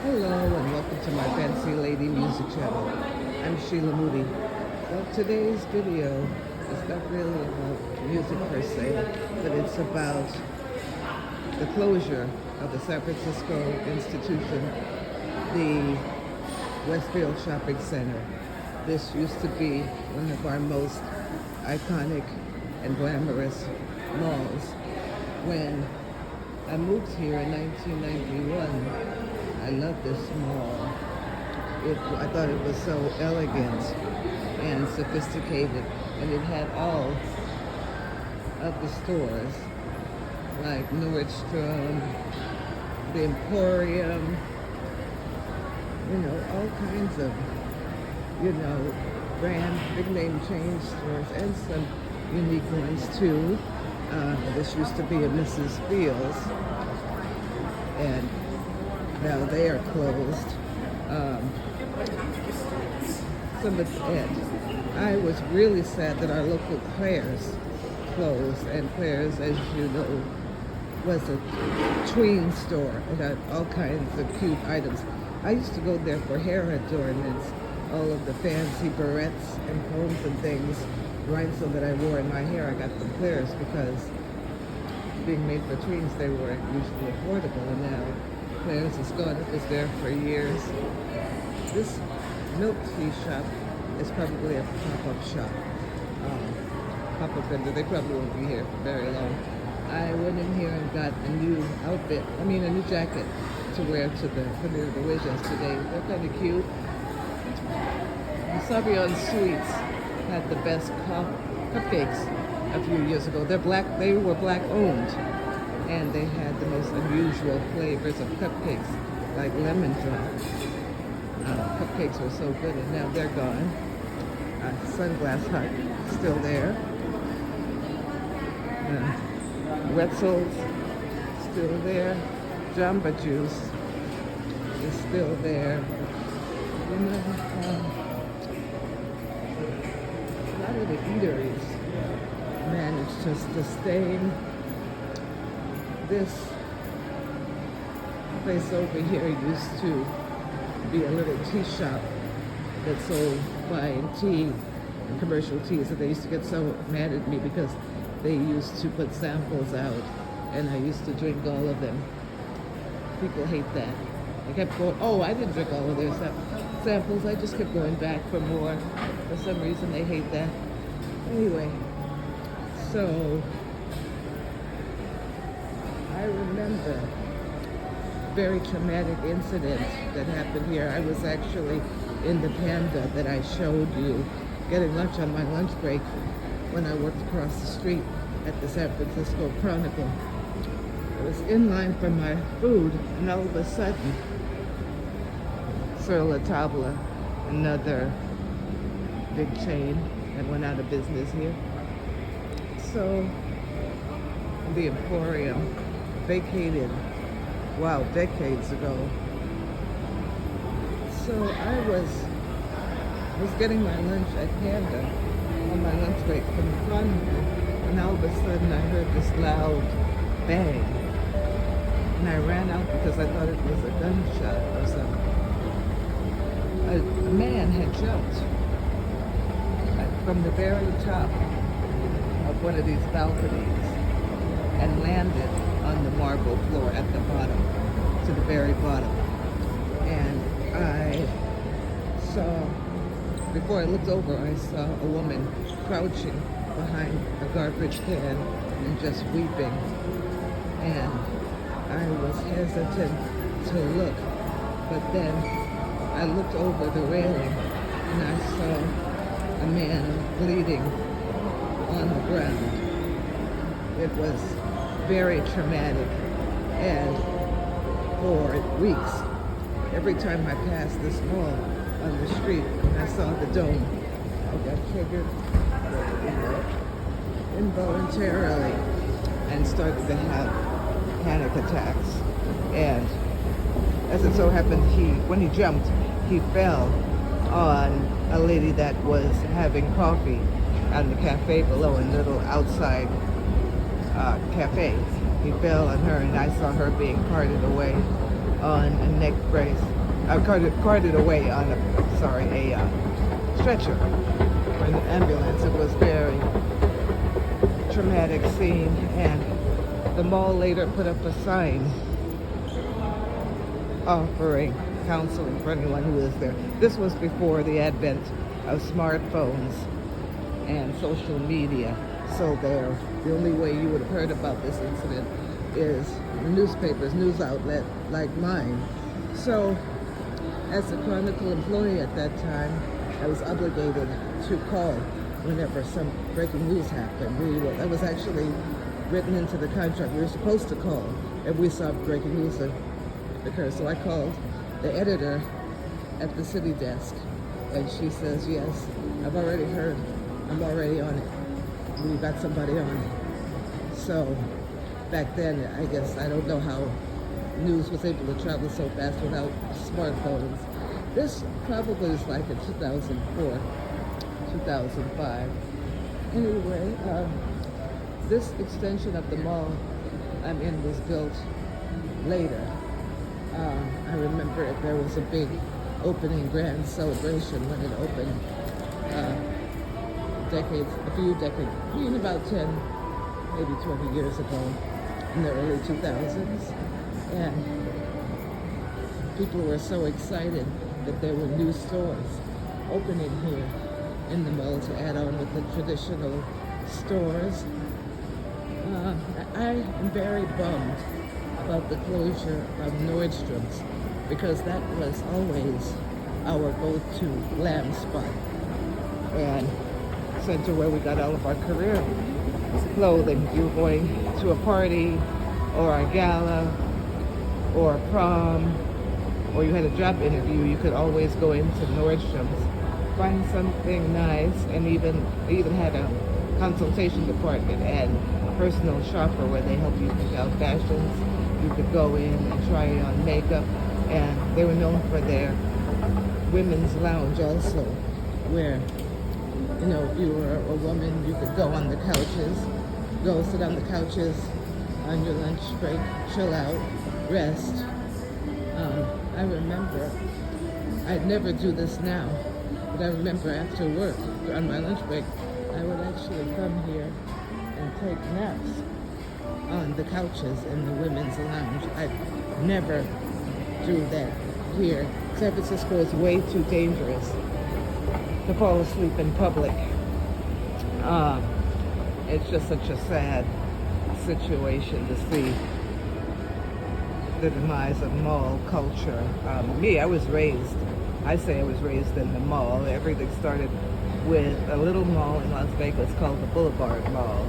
Hello and welcome to my Fancy Lady Music channel. I'm Sheila Moody. Well, today's video is not really about music per se, but it's about the closure of the San Francisco institution, the Westfield Shopping Center. This used to be one of our most iconic and glamorous malls. When I moved here in 1991, I love this mall. I thought it was so elegant and sophisticated, and it had all of the stores like Nordstrom, the Emporium, all kinds of, brand, big name chain stores, and some unique ones too. This used to be a Mrs. Fields, and now they are closed. And I was really sad that our local Claire's closed, and Claire's, as you know, was a tween store. It had all kinds of cute items. I used to go there for hair adornments, all of the fancy barrettes and combs and things, rhinestone that I wore in my hair. I got from Claire's because being made for tweens, they weren't usually affordable, and now Claire's is gone. It was there for years. This milk tea shop is probably a pop-up shop. Pop-up vendor. They probably won't be here for very long. I went in here and got a new outfit, a new jacket to wear to the premiere of the Wiz yesterday. They're kind of cute. Savion Sweets had the best cupcakes a few years ago. They were black owned, and they had the most unusual flavors of cupcakes, like lemon drop. Cupcakes were so good, and now they're gone. Sunglass Hut, still there. Wetzel's, still there. Jamba Juice is still there. A lot of the eateries managed to sustain. This place over here used to be a little tea shop that sold fine tea and commercial teas, and they used to get so mad at me because they used to put samples out, and I used to drink all of them. People hate that. I kept going, I didn't drink all of their samples. I just kept going back for more. For some reason, they hate that. Anyway, so I remember a very traumatic incident that happened here. I was actually in the Panda that I showed you, getting lunch on my lunch break when I worked across the street at the San Francisco Chronicle. I was in line for my food, and all of a sudden, Sur La Table, another big chain that went out of business here. So the Emporium vacated, decades ago. So I was getting my lunch at Panda on my lunch break from the Chronicle, and all of a sudden I heard this loud bang, and I ran out because I thought it was a gunshot or something. A man had jumped from the very top of one of these balconies and landed on the marble floor at the bottom, to the very bottom. And I saw, before I looked over, I saw a woman crouching behind a garbage can and just weeping. And I was hesitant to look, but then I looked over the railing and I saw a man bleeding on the ground. It was very traumatic, and for weeks, every time I passed this mall on the street and I saw the dome, I got triggered involuntarily and started to have panic attacks. And as it so happened, when he jumped, he fell on a lady that was having coffee at the cafe below, a little outside cafe. He fell on her, and I saw her being carted away on a neck brace, carted away on a stretcher or an ambulance. It was very traumatic scene, and the mall later put up a sign offering counseling for anyone who is there. This was before the advent of smartphones and social media, so the only way you would have heard about this incident is newspapers, news outlet like mine. So as a Chronicle employee at that time, I was obligated to call whenever some breaking news happened. That was actually written into the contract. We were supposed to call if we saw breaking news occur. So I called the editor at the city desk, and she says, yes, I've already heard. I'm already on it. We got somebody on it. So back then, I guess, I don't know how news was able to travel so fast without smartphones. This probably is like in 2004, 2005. Anyway, this extension of the mall I'm in was built later. I remember there was a big opening grand celebration when it opened a few decades, about 10, maybe 20 years ago, in the early 2000s. And people were so excited that there were new stores opening here in the mall to add on with the traditional stores. I am very bummed about the closure of Nordstrom's, because that was always our go-to glam spot and center where we got all of our career clothing. You were going to a party or a gala or a prom, or you had a job interview, you could always go into Nordstrom's, find something nice, and they even had a consultation department and a personal shopper where they help you pick out fashions. You could go in and try on makeup, and they were known for their women's lounge also, where, if you were a woman, you could go on the couches, go sit on the couches on your lunch break, chill out, rest. I remember, I'd never do this now, but I remember after work, on my lunch break, I would actually come here and take naps on the couches in the women's lounge. I'd never do that here. San Francisco is way too dangerous to fall asleep in public. It's just such a sad situation to see the demise of mall culture. I was raised in the mall. Everything started with a little mall in Las Vegas called the Boulevard Mall.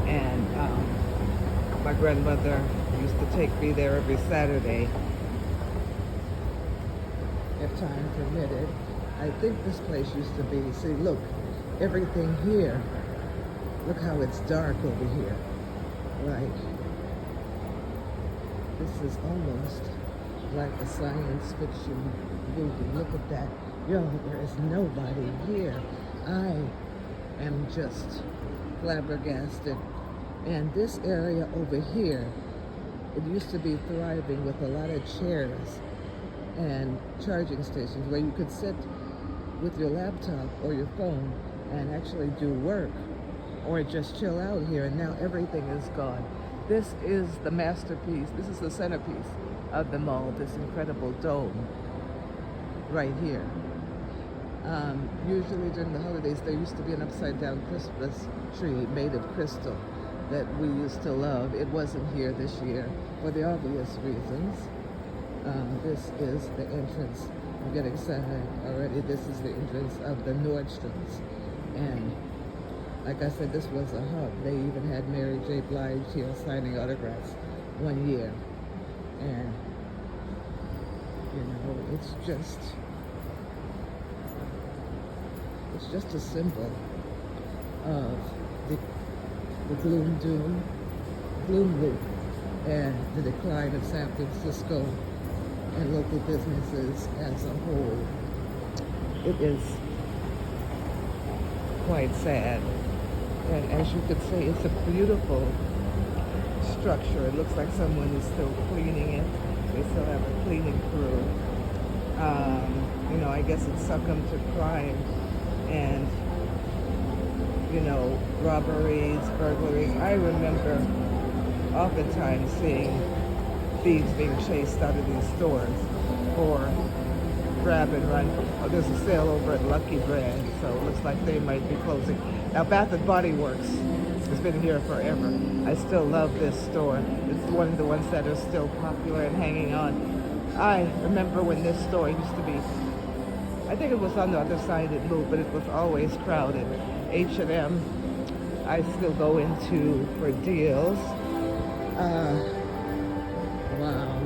And my grandmother used to take me there every Saturday, if time permitted. I think this place used to be, see, look, everything here, look how it's dark over here. Like, this is almost like a science fiction movie. Look at that. Yo, there is nobody here. I am just flabbergasted. And this area over here, it used to be thriving with a lot of chairs and charging stations where you could sit with your laptop or your phone and actually do work or just chill out here. And now everything is gone. This is the masterpiece. This is the centerpiece of the mall, this incredible dome right here. Usually during the holidays, there used to be an upside-down Christmas tree made of crystal that we used to love. It wasn't here this year for the obvious reasons. This is the entrance. I'm getting sad already. This is the entrance of the Nordstrom's. And like I said, this was a hub. They even had Mary J. Blige here signing autographs one year. And, it's just a symbol of the gloom loop and the decline of San Francisco and local businesses as a whole. It is quite sad. And as you could see, it's a beautiful structure. It looks like someone is still cleaning it. They still have a cleaning crew. You know, I guess it succumbed to crime and, you know, robberies, burglaries. I remember oftentimes seeing thieves being chased out of these stores for grab and run. Oh, there's a sale over at Lucky Brand, so it looks like they might be closing. Now, Bath and Body Works has been here forever. I still love this store. It's one of the ones that are still popular and hanging on. I remember when this store used to be, I think it was on the other side it moved, but it was always crowded. H&M, I still go into for deals. Wow.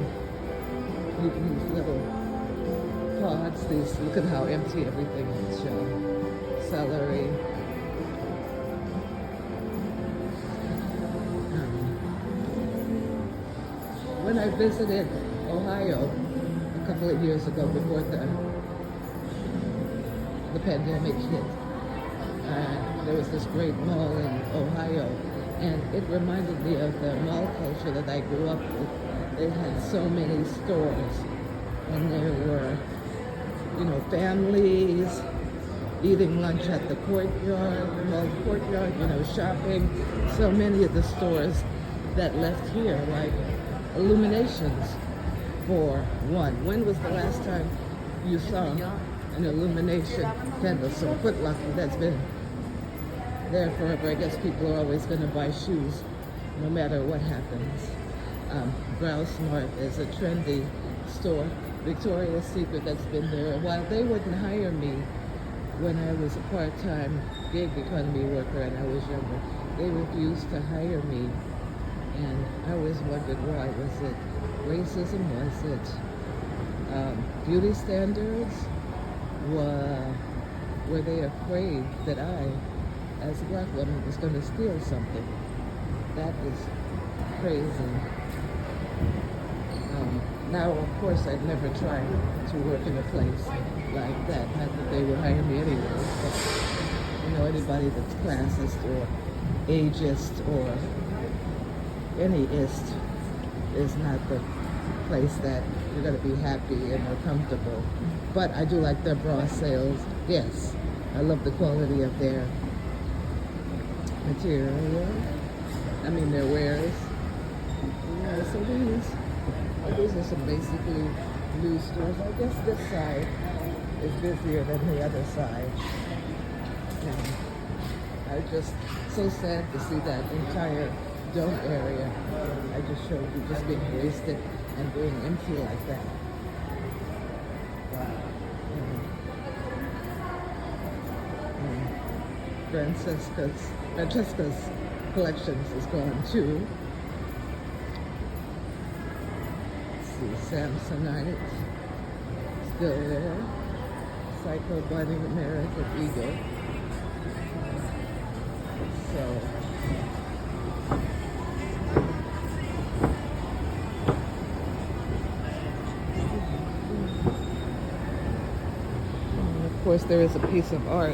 These little pods, these, look at how empty everything is shown. Celery. When I visited Ohio a couple of years ago before the pandemic hit, there was this great mall in Ohio, and it reminded me of the mall culture that I grew up with. They had so many stores, and there were, you know, families eating lunch at the courtyard, the mall courtyard, you know, shopping. So many of the stores that left here, like illuminations for one. When was the last time you saw an illumination candle? So Foot Locker, that's been there forever. I guess people are always going to buy shoes no matter what happens. Browse Mart is a trendy store. Victoria's Secret, that's been there a while. They wouldn't hire me when I was a part-time gig economy worker and I was younger. They refused to hire me, and I always wondered why. Was it racism? Was it beauty standards? Were they afraid that I, as a black woman, was going to steal something? That is crazy. Now, of course, I'd never try to work in a place like that. Not that they would hire me anyway, but, you know, anybody that's classist or ageist or any ist is not the place that you're going to be happy and are comfortable. But I do like their bra sales. Yes, I love the quality of their material. I mean, their wares. Yeah, so these are some basically new stores. I guess this side is busier than the other side. And I just so sad to see that entire dome area I just showed you just being wasted and being empty like that. Francesca's collections is gone too. Samsonite, still there. Psycho Bunny, American Eagle. So, and of course there is a piece of art,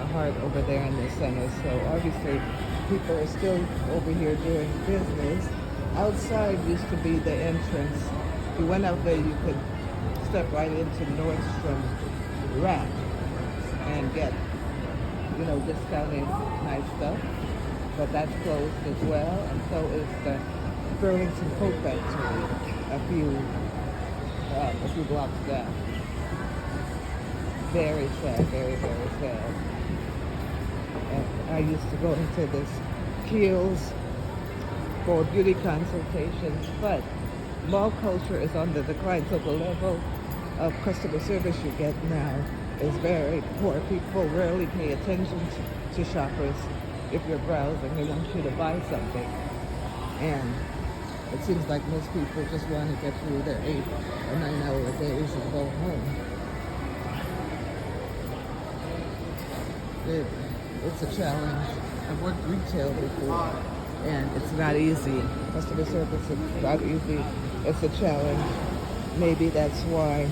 a heart over there in the center. So obviously people are still over here doing business. Outside used to be the entrance. If you went out there, you could step right into Nordstrom Rack and get, you know, discounted nice stuff. But that's closed as well, and so is the Burlington Coat Factory a few blocks down. Very sad, very, very sad. And I used to go into this Kiehl's for beauty consultations, but mall culture is on the decline, so the level of customer service you get now is very poor. People rarely pay attention to shoppers if you're browsing. They want you to buy something. And it seems like most people just want to get through their 8 or 9 hour days and go home. It's a challenge. I've worked retail before, and it's not easy. Customer service is not easy. It's a challenge. Maybe that's why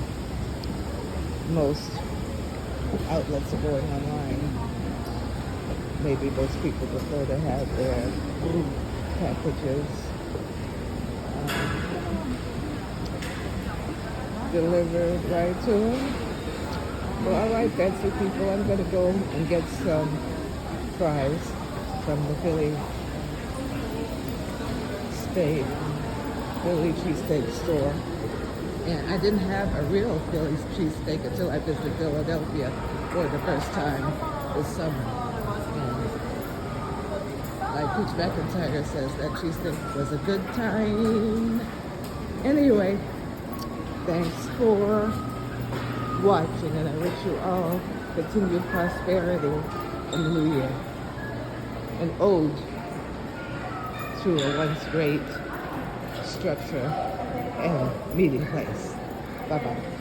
most outlets are going online. Maybe most people prefer to have their food packages. delivered right to him. Well, all right, Betsy people, I'm going to go and get some fries from the Philly cheesesteak store. And I didn't have a real Philly cheesesteak until I visited Philadelphia for the first time this summer. And like Peach McIntyre says, that cheesesteak was a good time. Anyway, thanks for watching, and I wish you all continued prosperity in the new year. An ode to a once great structure and meeting place. Bye-bye.